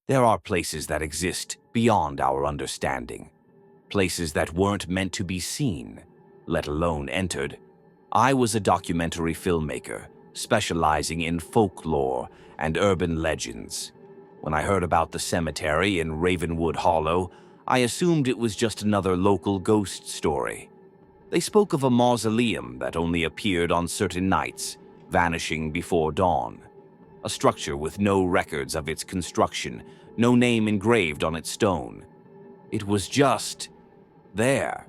There are places that exist beyond our understanding, places that weren't meant to be seen, let alone entered. I was a documentary filmmaker, specializing in folklore and urban legends. When I heard about the cemetery in Ravenwood Hollow, I assumed it was just another local ghost story. They spoke of a mausoleum that only appeared on certain nights, vanishing before dawn. A structure with no records of its construction, no name engraved on its stone. It was just there.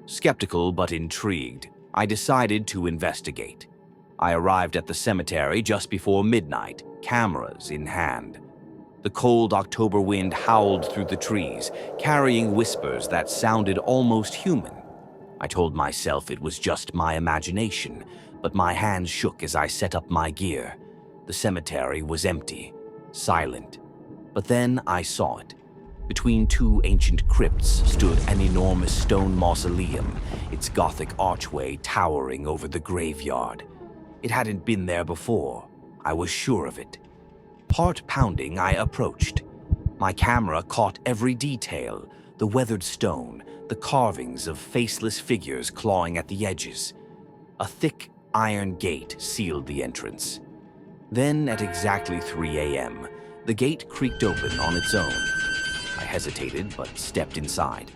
Skeptical but intrigued, I decided to investigate. I arrived at the cemetery just before midnight, cameras in hand. The cold October wind howled through the trees, carrying whispers that sounded almost human. I told myself it was just my imagination, but my hands shook as I set up my gear. The cemetery was empty, silent. But then I saw it. Between two ancient crypts stood an enormous stone mausoleum, its Gothic archway towering over the graveyard. It hadn't been there before. I was sure of it. Heart pounding, I approached. My camera caught every detail, the weathered stone, the carvings of faceless figures clawing at the edges. A thick iron gate sealed the entrance. Then, at exactly 3 a.m., the gate creaked open on its own. I hesitated, but stepped inside.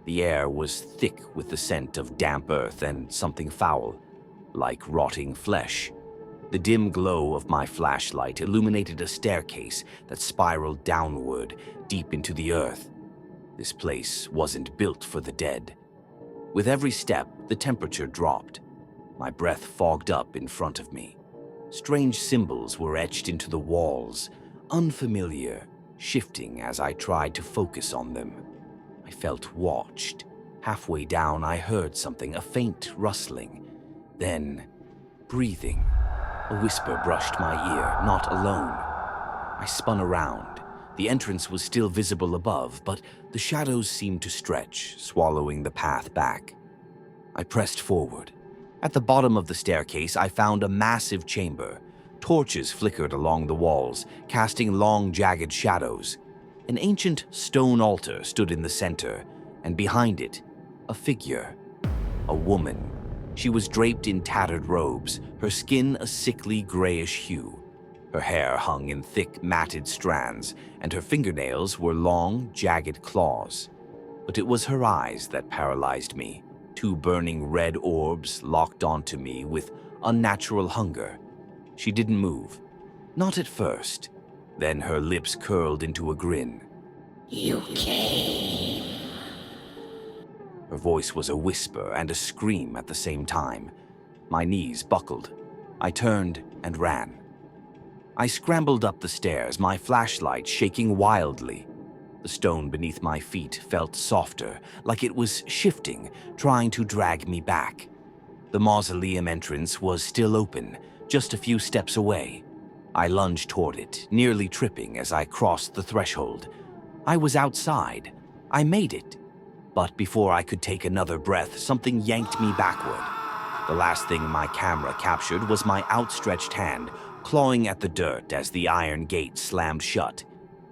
The air was thick with the scent of damp earth and something foul, like rotting flesh. The dim glow of my flashlight illuminated a staircase that spiraled downward, deep into the earth. This place wasn't built for the dead. With every step, the temperature dropped. My breath fogged up in front of me. Strange symbols were etched into the walls, unfamiliar, shifting as I tried to focus on them. I felt watched. Halfway down, I heard something, a faint rustling. Then, breathing. A whisper brushed my ear, not alone. I spun around. The entrance was still visible above, but the shadows seemed to stretch, swallowing the path back. I pressed forward. At the bottom of the staircase, I found a massive chamber. Torches flickered along the walls, casting long, jagged shadows. An ancient stone altar stood in the center, and behind it, a figure. A woman. She was draped in tattered robes, her skin a sickly grayish hue. Her hair hung in thick, matted strands, and her fingernails were long, jagged claws. But it was her eyes that paralyzed me, two burning red orbs locked onto me with unnatural hunger. She didn't move. Not at first. Then her lips curled into a grin. You came. Her voice was a whisper and a scream at the same time. My knees buckled. I turned and ran. I scrambled up the stairs, my flashlight shaking wildly. The stone beneath my feet felt softer, like it was shifting, trying to drag me back. The mausoleum entrance was still open, just a few steps away. I lunged toward it, nearly tripping as I crossed the threshold. I was outside. I made it. But before I could take another breath, something yanked me backward. The last thing my camera captured was my outstretched hand, clawing at the dirt as the iron gate slammed shut.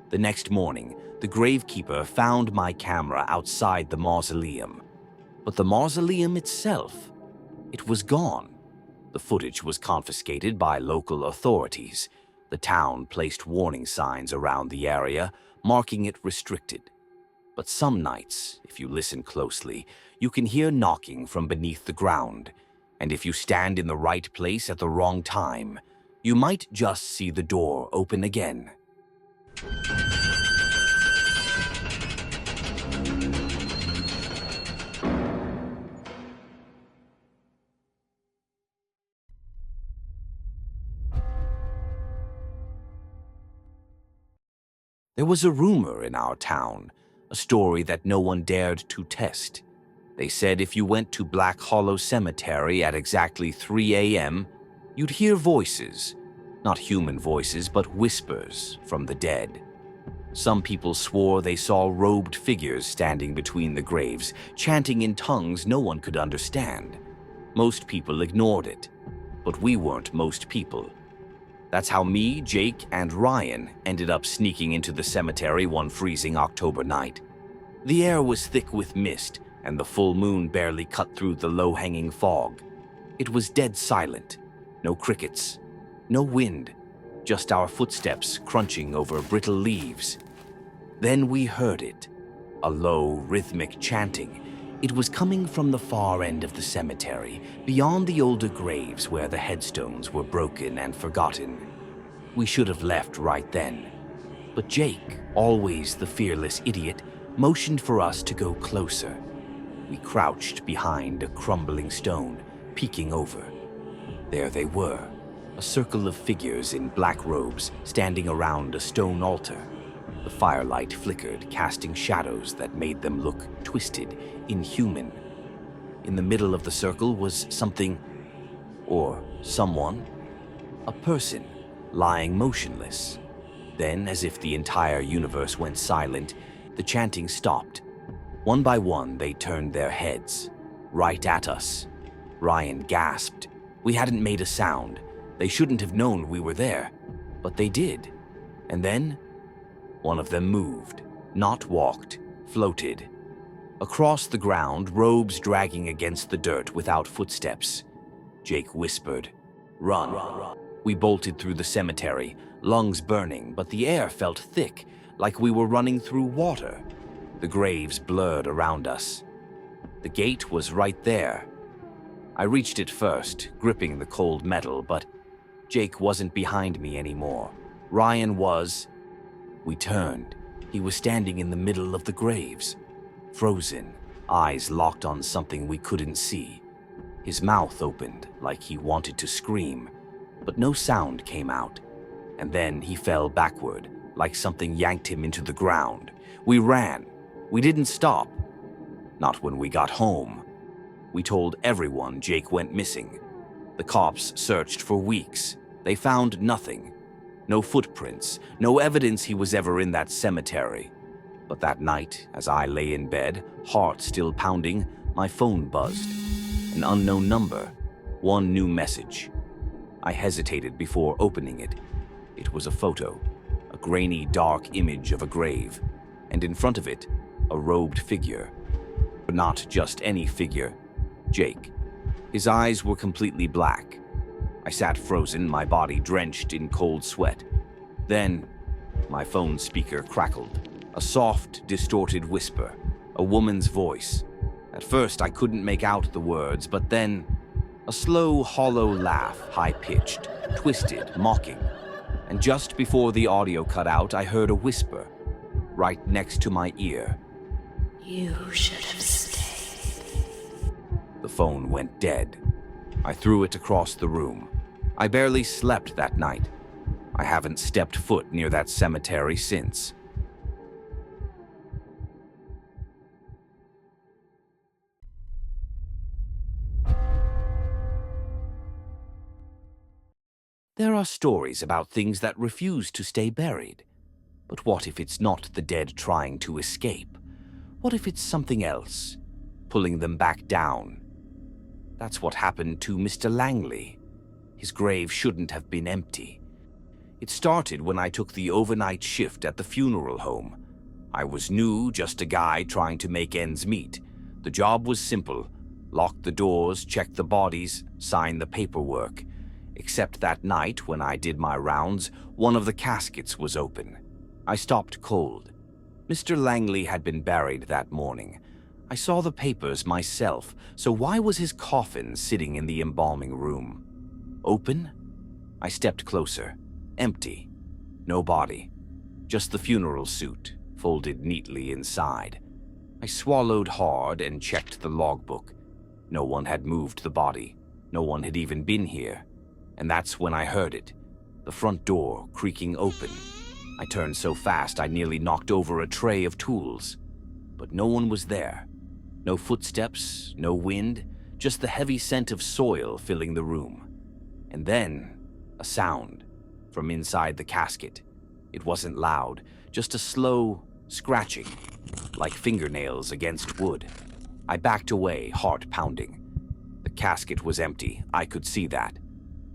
The next morning, the gravekeeper found my camera outside the mausoleum. But the mausoleum itself, it was gone. The footage was confiscated by local authorities. The town placed warning signs around the area, marking it restricted. But some nights, if you listen closely, you can hear knocking from beneath the ground. And if you stand in the right place at the wrong time, you might just see the door open again. There was a rumor in our town, a story that no one dared to test. They said if you went to Black Hollow Cemetery at exactly 3 a.m., you'd hear voices, not human voices, but whispers from the dead. Some people swore they saw robed figures standing between the graves, chanting in tongues no one could understand. Most people ignored it, but we weren't most people. That's how me, Jake, and Ryan ended up sneaking into the cemetery one freezing October night. The air was thick with mist, and the full moon barely cut through the low-hanging fog. It was dead silent. No crickets, no wind, just our footsteps crunching over brittle leaves. Then we heard it, a low, rhythmic chanting. It was coming from the far end of the cemetery, beyond the older graves where the headstones were broken and forgotten. We should have left right then. But Jake, always the fearless idiot, motioned for us to go closer. We crouched behind a crumbling stone, peeking over. There they were, a circle of figures in black robes standing around a stone altar. The firelight flickered, casting shadows that made them look twisted, inhuman. In the middle of the circle was something, or someone, a person, lying motionless. Then, as if the entire universe went silent, the chanting stopped. One by one, they turned their heads, right at us. Ryan gasped. We hadn't made a sound. They shouldn't have known we were there, but they did. And then, one of them moved, not walked, floated. Across the ground, robes dragging against the dirt without footsteps. Jake whispered, "Run." We bolted through the cemetery, lungs burning, but the air felt thick, like we were running through water. The graves blurred around us. The gate was right there. I reached it first, gripping the cold metal, but Jake wasn't behind me anymore. Ryan was. We turned. He was standing in the middle of the graves, frozen, eyes locked on something we couldn't see. His mouth opened like he wanted to scream, but no sound came out. And then he fell backward, like something yanked him into the ground. We ran. We didn't stop. Not when we got home. We told everyone Jake went missing. The cops searched for weeks. They found nothing. No footprints, no evidence he was ever in that cemetery. But that night, as I lay in bed, heart still pounding, my phone buzzed. An unknown number, one new message. I hesitated before opening it. It was a photo, a grainy, dark image of a grave, and in front of it, a robed figure. But not just any figure, Jake. His eyes were completely black. I sat frozen, my body drenched in cold sweat. Then, my phone speaker crackled. A soft, distorted whisper, a woman's voice. At first, I couldn't make out the words, but then, a slow, hollow laugh, high-pitched, twisted, mocking. And just before the audio cut out, I heard a whisper, right next to my ear. You should have stayed. The phone went dead. I threw it across the room. I barely slept that night. I haven't stepped foot near that cemetery since. There are stories about things that refuse to stay buried. But what if it's not the dead trying to escape? What if it's something else, pulling them back down? That's what happened to Mr. Langley. His grave shouldn't have been empty. It started when I took the overnight shift at the funeral home. I was new, just a guy trying to make ends meet. The job was simple. Lock the doors, check the bodies, sign the paperwork. Except that night, when I did my rounds, one of the caskets was open. I stopped cold. Mr. Langley had been buried that morning. I saw the papers myself, so why was his coffin sitting in the embalming room? Open? I stepped closer. Empty. No body. Just the funeral suit, folded neatly inside. I swallowed hard and checked the logbook. No one had moved the body. No one had even been here. And that's when I heard it. The front door creaking open. I turned so fast I nearly knocked over a tray of tools. But no one was there. No footsteps, no wind, just the heavy scent of soil filling the room. And then, a sound from inside the casket. It wasn't loud, just a slow scratching, like fingernails against wood. I backed away, heart pounding. The casket was empty, I could see that.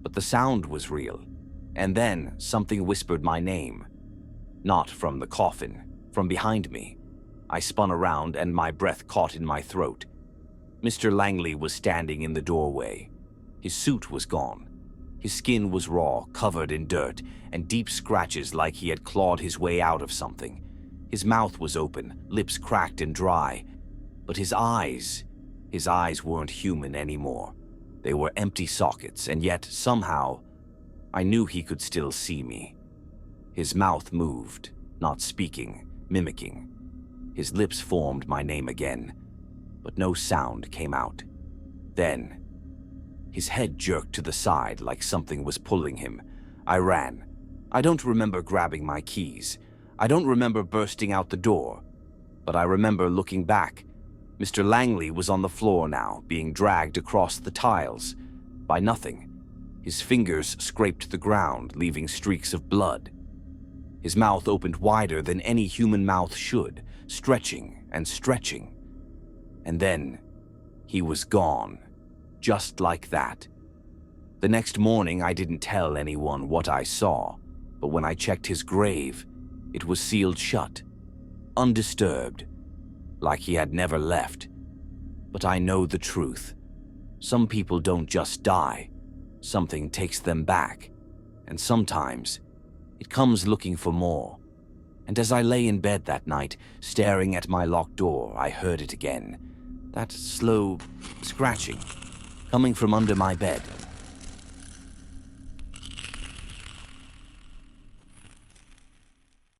But the sound was real, And then something whispered my name. Not from the coffin, from behind me. I spun around and my breath caught in my throat. Mr. Langley was standing in the doorway. His suit was gone. His skin was raw, covered in dirt, and deep scratches like he had clawed his way out of something. His mouth was open, lips cracked and dry. But his eyes weren't human anymore. They were empty sockets, and yet, somehow, I knew he could still see me. His mouth moved, not speaking, mimicking. His lips formed my name again, but no sound came out. Then, his head jerked to the side like something was pulling him. I ran. I don't remember grabbing my keys. I don't remember bursting out the door. But I remember looking back. Mr. Langley was on the floor now, being dragged across the tiles. By nothing. His fingers scraped the ground, leaving streaks of blood. His mouth opened wider than any human mouth should, stretching and stretching. And then, he was gone. Just like that. The next morning, I didn't tell anyone what I saw, but when I checked his grave, it was sealed shut, undisturbed, like he had never left. But I know the truth. Some people don't just die. Something takes them back, and sometimes it comes looking for more. And as I lay in bed that night, staring at my locked door, I heard it again. That slow scratching, coming from under my bed.